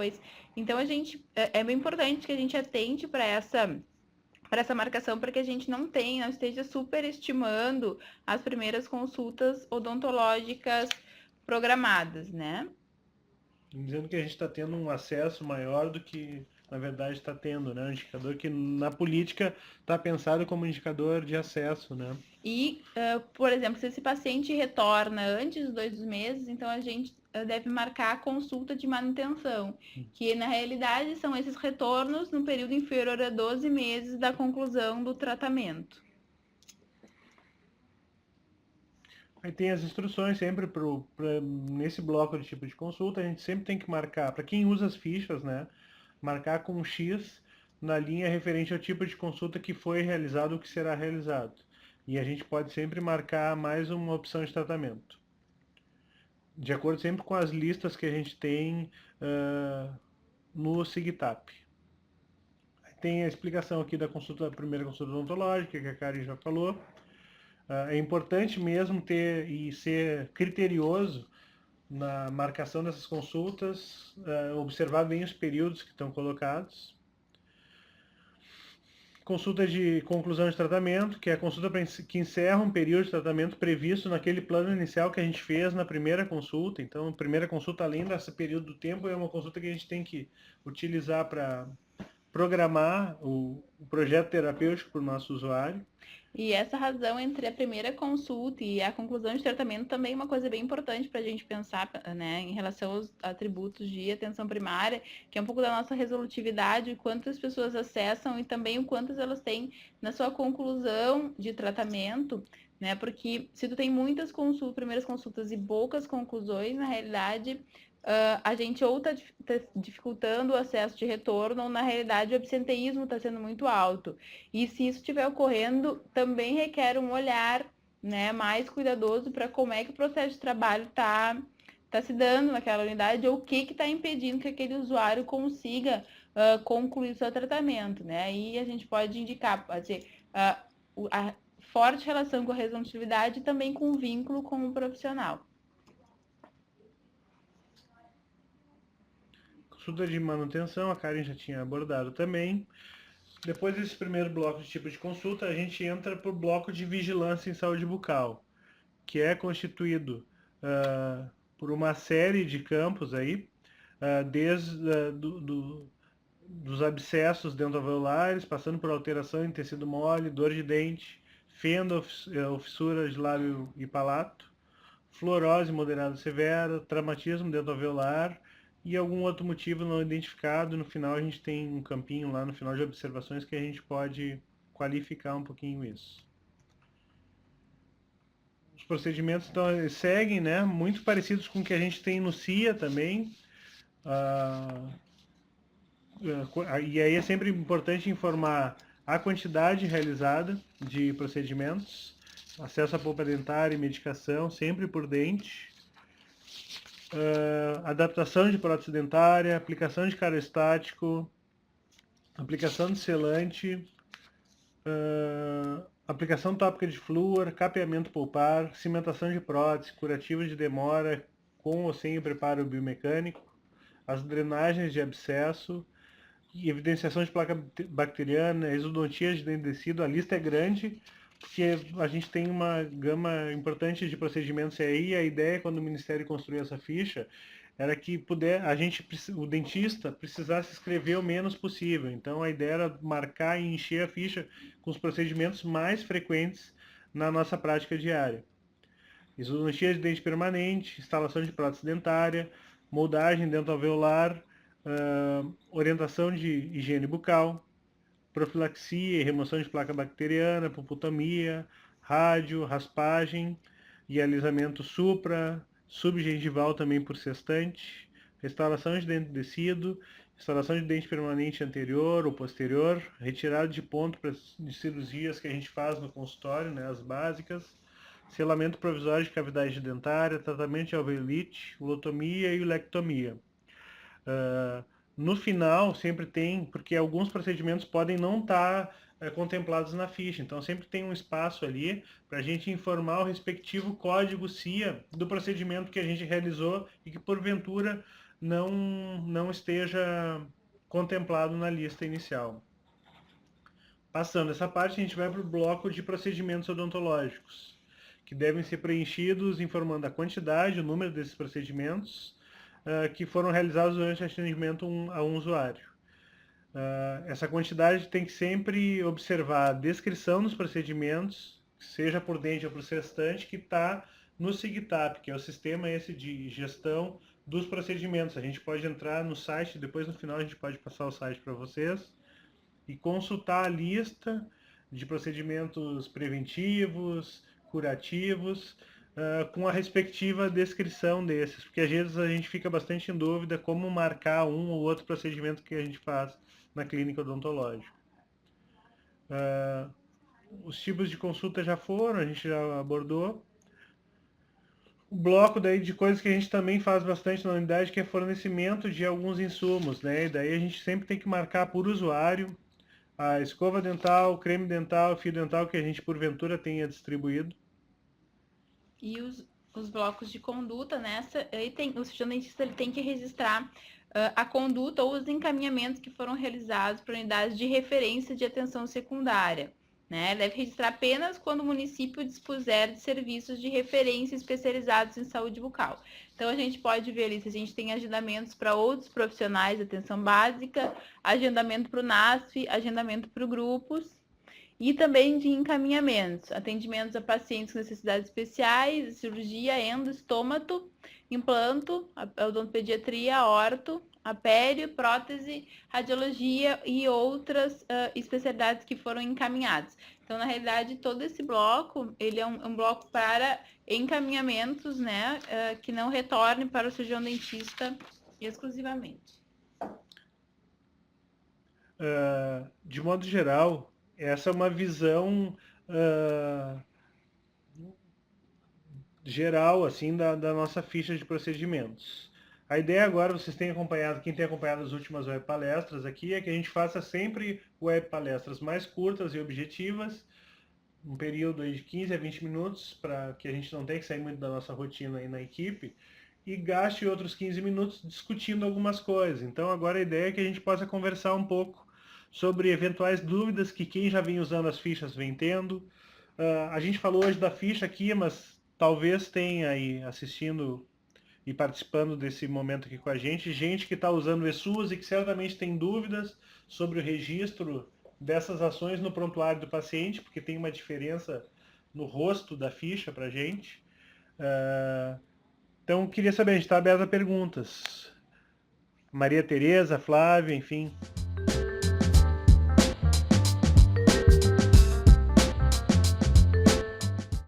depois. Então, é bem importante que a gente atente para essa marcação, para que a gente não esteja superestimando as primeiras consultas odontológicas programadas, né? Dizendo que a gente está tendo um acesso maior do que, na verdade, está tendo, né? Um indicador que na política está pensado como indicador de acesso, né? E, por exemplo, se esse paciente retorna antes dos 2 meses, então a gente deve marcar a consulta de manutenção, que na realidade são esses retornos no período inferior a 12 meses da conclusão do tratamento. Aí tem as instruções sempre nesse bloco de tipo de consulta, a gente sempre tem que marcar, para quem usa as fichas, né? Marcar com um X na linha referente ao tipo de consulta que foi realizado ou que será realizado. E a gente pode sempre marcar mais uma opção de tratamento. De acordo sempre com as listas que a gente tem no SIGTAP. Tem a explicação aqui da primeira consulta odontológica, que a Karen já falou. É importante mesmo ter e ser criterioso na marcação dessas consultas, observar bem os períodos que estão colocados. Consulta de conclusão de tratamento, que é a consulta que encerra um período de tratamento previsto naquele plano inicial que a gente fez na primeira consulta. Então, a primeira consulta, além desse período do tempo, é uma consulta que a gente tem que utilizar para programar o projeto terapêutico para o nosso usuário. E essa razão entre a primeira consulta e a conclusão de tratamento também é uma coisa bem importante para a gente pensar, né, em relação aos atributos de atenção primária, que é um pouco da nossa resolutividade, o quanto as pessoas acessam e também o quanto elas têm na sua conclusão de tratamento, né, porque se tu tem muitas primeiras consultas e poucas conclusões, na realidade, a gente ou está dificultando o acesso de retorno, ou na realidade o absenteísmo está sendo muito alto. E se isso estiver ocorrendo, também requer um olhar, né, mais cuidadoso para como é que o processo de trabalho está se dando naquela unidade, ou o que está impedindo que aquele usuário consiga concluir o seu tratamento, né? Aí a gente pode indicar, pode ser a forte relação com a resolutividade e também com o vínculo com o profissional. Consulta de manutenção, a Karen já tinha abordado também. Depois desse primeiro bloco de tipo de consulta, a gente entra para o bloco de vigilância em saúde bucal, que é constituído por uma série de campos aí, desde dos abscessos dentoalveolares, passando por alteração em tecido mole, dor de dente, fenda ou fissura de lábio e palato, fluorose moderada severa, traumatismo dentoalveolar e algum outro motivo não identificado. No final a gente tem um campinho lá no final de observações que a gente pode qualificar um pouquinho isso. Os procedimentos então seguem, né, muito parecidos com o que a gente tem no CIA também. E aí é sempre importante informar a quantidade realizada de procedimentos, acesso à polpa dentária e medicação, sempre por dente, adaptação de prótese dentária, aplicação de carostático, aplicação de selante, aplicação tópica de flúor, capeamento pulpar, cimentação de prótese, curativo de demora com ou sem o preparo biomecânico, as drenagens de abscesso, evidenciação de placa bacteriana, exodontia de dente descido. A lista é grande, porque a gente tem uma gama importante de procedimentos aí, e a ideia, quando o Ministério construiu essa ficha, era que o dentista precisasse escrever o menos possível. Então a ideia era marcar e encher a ficha com os procedimentos mais frequentes na nossa prática diária. Exodontia de dente permanente, instalação de prótese dentária, moldagem dentoalveolar, orientação de higiene bucal, profilaxia e remoção de placa bacteriana, pulpotomia, rádio, raspagem e alisamento supra, subgengival também por sextante, restauração de dente descido, instalação de dente permanente anterior ou posterior, retirada de ponto de cirurgias que a gente faz no consultório, né, as básicas, selamento provisório de cavidade dentária, tratamento de alveolite, ulotomia e ulectomia. No final, sempre tem, porque alguns procedimentos podem não estar contemplados na ficha, então sempre tem um espaço ali para a gente informar o respectivo código CIA do procedimento que a gente realizou e que porventura não esteja contemplado na lista inicial. Passando essa parte, a gente vai para o bloco de procedimentos odontológicos, que devem ser preenchidos informando a quantidade, o número desses procedimentos que foram realizados durante o atendimento a um usuário. Essa quantidade tem que sempre observar a descrição dos procedimentos, seja por dentro ou por restante, que está no SIGTAP, que é o sistema esse de gestão dos procedimentos. A gente pode entrar no site, depois no final a gente pode passar o site para vocês, e consultar a lista de procedimentos preventivos, curativos, com a respectiva descrição desses, porque às vezes a gente fica bastante em dúvida como marcar um ou outro procedimento que a gente faz na clínica odontológica. Os tipos de consulta já foram, a gente já abordou. O bloco daí de coisas que a gente também faz bastante na unidade, que é fornecimento de alguns insumos, né? E daí a gente sempre tem que marcar por usuário a escova dental, creme dental, fio dental que a gente porventura tenha distribuído. E os blocos de conduta, nessa, aí o cirurgião dentista ele tem que registrar a conduta ou os encaminhamentos que foram realizados para unidades de referência de atenção secundária. Né? Deve registrar apenas quando o município dispuser de serviços de referência especializados em saúde bucal. Então, a gente pode ver ali se a gente tem agendamentos para outros profissionais de atenção básica, agendamento para o NASF, agendamento para grupos, e também de encaminhamentos, atendimentos a pacientes com necessidades especiais, cirurgia, endo, estômato, implanto, a odontopediatria, orto, apério, prótese, radiologia e outras especialidades que foram encaminhadas. Então, na realidade, todo esse bloco, ele é um bloco para encaminhamentos, né, que não retornem para o cirurgião dentista exclusivamente. De modo geral, essa é uma visão geral assim da nossa ficha de procedimentos. A ideia agora, vocês têm acompanhado, quem tem acompanhado as últimas web palestras aqui, é que a gente faça sempre web palestras mais curtas e objetivas, um período aí de 15 a 20 minutos, para que a gente não tenha que sair muito da nossa rotina aí na equipe, e gaste outros 15 minutos discutindo algumas coisas. Então agora a ideia é que a gente possa conversar um pouco sobre eventuais dúvidas que quem já vem usando as fichas vem tendo. A gente falou hoje da ficha aqui, mas talvez tenha aí assistindo e participando desse momento aqui com a gente que está usando o eSUS e que certamente tem dúvidas sobre o registro dessas ações no prontuário do paciente, porque tem uma diferença no rosto da ficha para a gente. Então, queria saber, a gente está aberto a perguntas. Maria Tereza, Flávia, enfim.